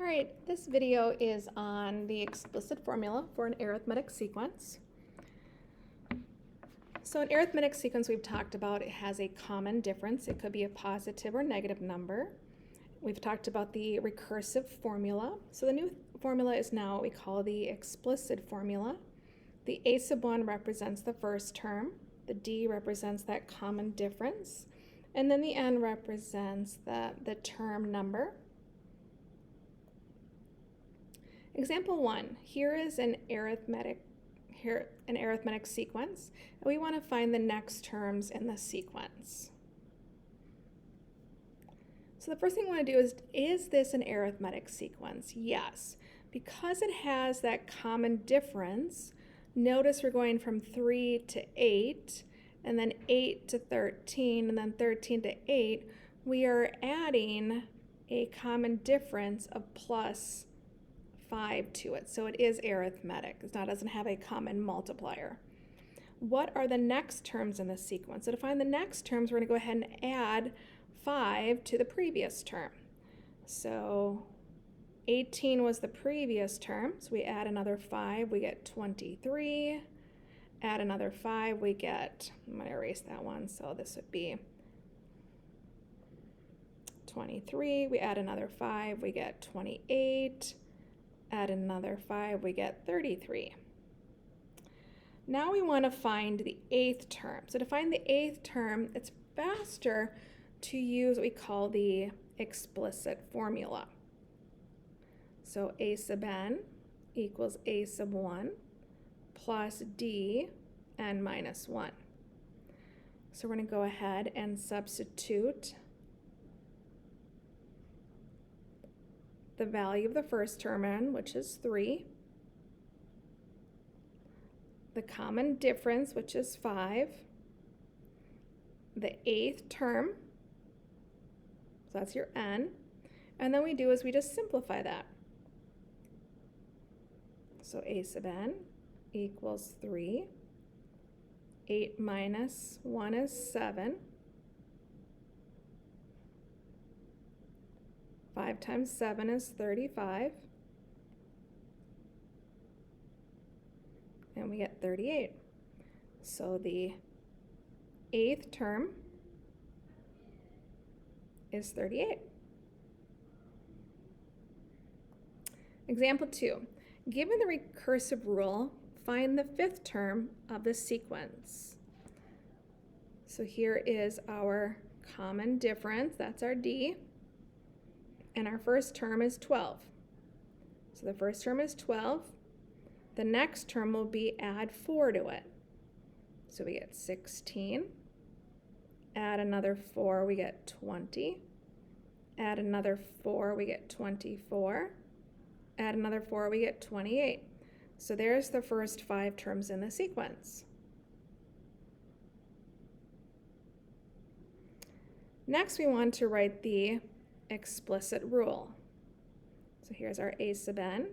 All right, this video is on the explicit formula for an arithmetic sequence. So an arithmetic sequence we've talked about, it has a common difference. It could be a positive or negative number. We've talked about the recursive formula. So the new formula is now what we call the explicit formula. The a sub 1 represents the first term. The d represents that common difference. And then the n represents the term number. Example 1, here is an arithmetic sequence, and we want to find the next terms in the sequence. So the first thing we want to do is this an arithmetic sequence? Yes. Because it has that common difference, notice we're going from 3 to 8, and then 8 to 13, and then 13 to 8. We are adding a common difference of plus 5 to it, so it is arithmetic. It doesn't have a common multiplier. What are the next terms in the sequence? So to find the next terms, we're going to go ahead and add 5 to the previous term. So 18 was the previous term, so we add another 5, we get 23. Add another 5, we get, I'm going to erase that one, so this would be 23. We add another 5, we get 28. Add another 5, we get 33. Now we want to find the 8th term. So to find the 8th term, it's faster to use what we call the explicit formula. So a sub n equals a sub 1 plus d n minus 1. So we're going to go ahead and substitute the value of the first term in, which is 3, the common difference, which is 5, the 8th term, so that's your n, and then we just simplify that. So a sub n equals 3, 8 minus 1 is 7, 5 times 7 is 35, and we get 38. So the 8th term is 38. Example 2, given the recursive rule, find the 5th term of the sequence. So here is our common difference, that's our d. And our first term is 12. So the first term is 12. The next term will be add 4 to it. So we get 16. Add another 4, we get 20. Add another 4, we get 24. Add another 4, we get 28. So there's the first 5 terms in the sequence. Next, we want to write the explicit rule. So here's our a sub n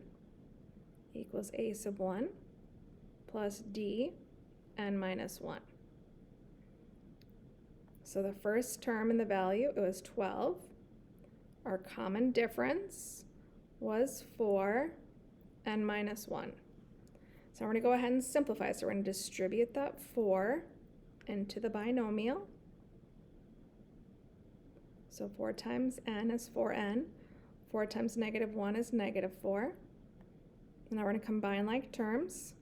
equals a sub 1 plus d n minus 1. So the first term in the value, it was 12. Our common difference was 4 n minus 1. So we're going to go ahead and simplify. So we're going to distribute that 4 into the binomial. So 4 times n is 4n. 4 times negative 1 is negative 4. And now we're going to combine like terms.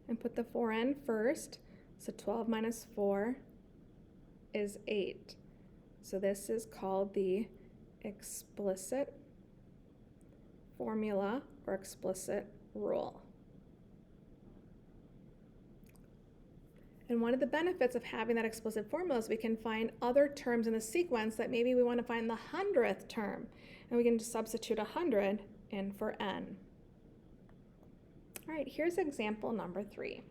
And put the 4n first. So 12 minus 4 is 8. So this is called the explicit formula or explicit rule. And one of the benefits of having that explicit formula is we can find other terms in the sequence that maybe we want to find the 100th term. And we can just substitute 100 in for n. All right, here's example number 3.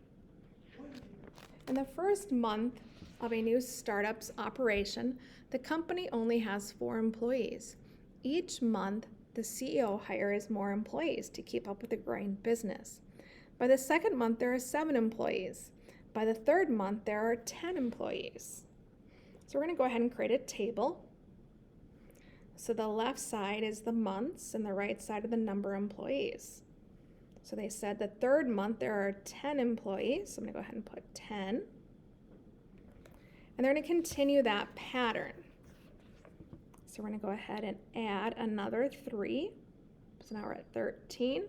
In the first month of a new startup's operation, the company only has 4 employees. Each month, the CEO hires more employees to keep up with the growing business. By the second month, there are 7 employees. By the third month, there are 10 employees. So we're going to go ahead and create a table. So the left side is the months and the right side of the number of employees. So they said the third month there are 10 employees. So I'm going to go ahead and put 10. And they're going to continue that pattern. So we're going to go ahead and add another 3. So now we're at 13.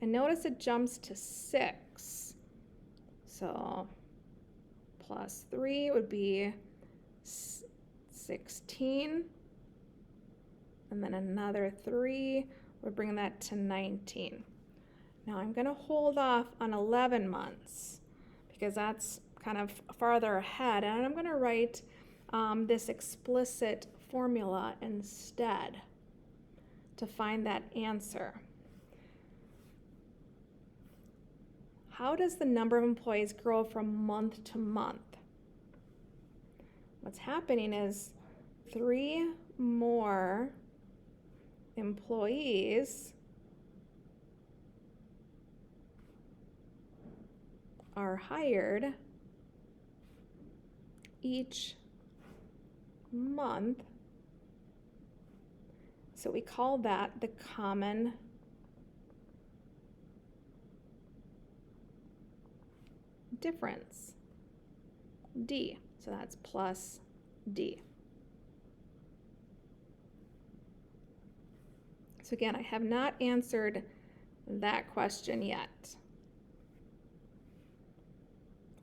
And notice it jumps to 6. So plus 3 would be 16. And then another 3 would bring that to 19. Now I'm going to hold off on 11 months because that's kind of farther ahead. And I'm going to write this explicit formula instead to find that answer. How does the number of employees grow from month to month? What's happening is 3 more employees are hired each month. So we call that the common difference, D. So that's plus D. So again, I have not answered that question yet.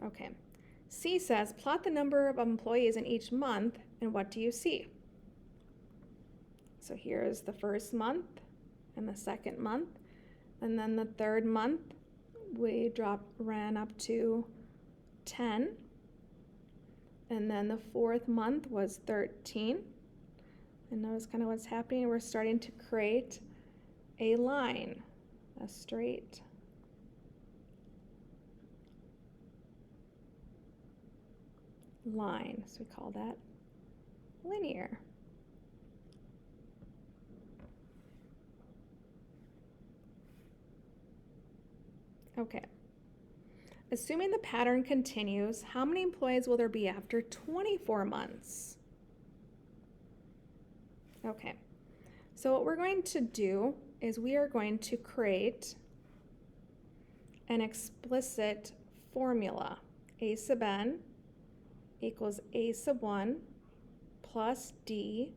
Okay. C says, plot the number of employees in each month, and what do you see? So here's the first month and the second month, and then the third month we ran up to 10, and then the fourth month was 13. And notice kind of what's happening. We're starting to create a line, a straight line. So we call that linear. Okay. Assuming the pattern continues, how many employees will there be after 24 months? Okay. So what we're going to do is we are going to create an explicit formula. A sub n equals a sub 1 plus d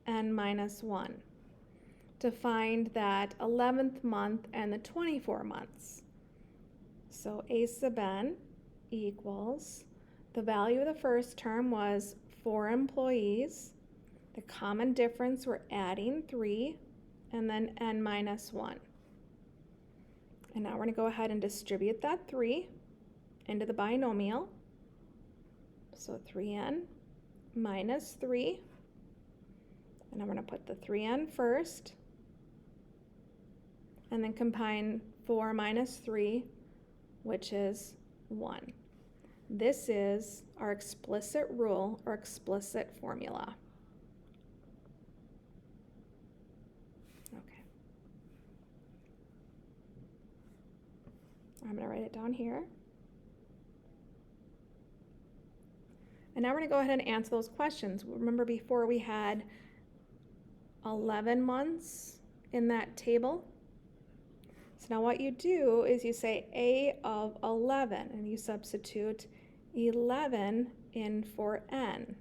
n minus 1 to find that 11th month and the 24 months. So a sub n equals, the value of the first term was 4 employees. The common difference, we're adding 3, and then n minus 1. And now we're going to go ahead and distribute that 3 into the binomial. So 3n minus 3. And I'm going to put the 3n first. And then combine 4 minus 3, which is 1. This is our explicit rule or explicit formula. Okay. I'm going to write it down here. And now we're going to go ahead and answer those questions. Remember before we had 11 months in that table? So now what you do is you say A of 11, and you substitute 11 in for n.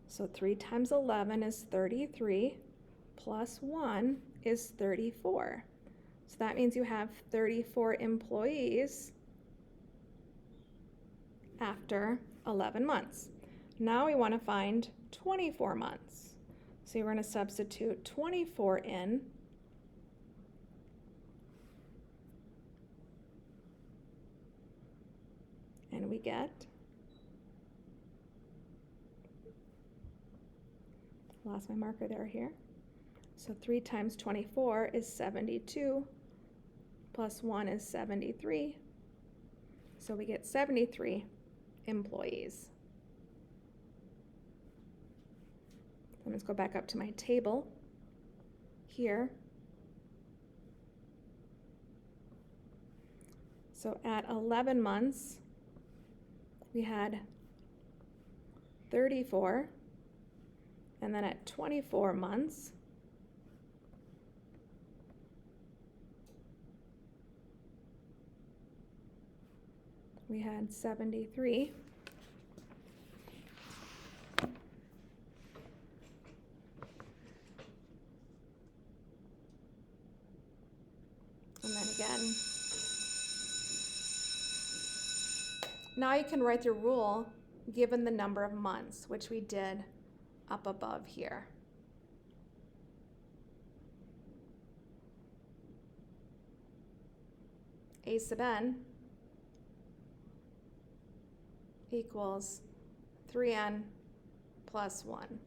So 3 times 11 is 33, plus 1 is 34. So that means you have 34 employees after 11 months. Now we want to find 24 months. So we're going to substitute 24 in. And we get, lost my marker there here. So 3 times 24 is 72, plus 1 is 73. So we get 73 employees. Let's go back up to my table here. So at 11 months, we had 34 And then at 24 months, we had 73. And then again. Now you can write your rule given the number of months, which we did up above here. A sub n equals 3n plus 1.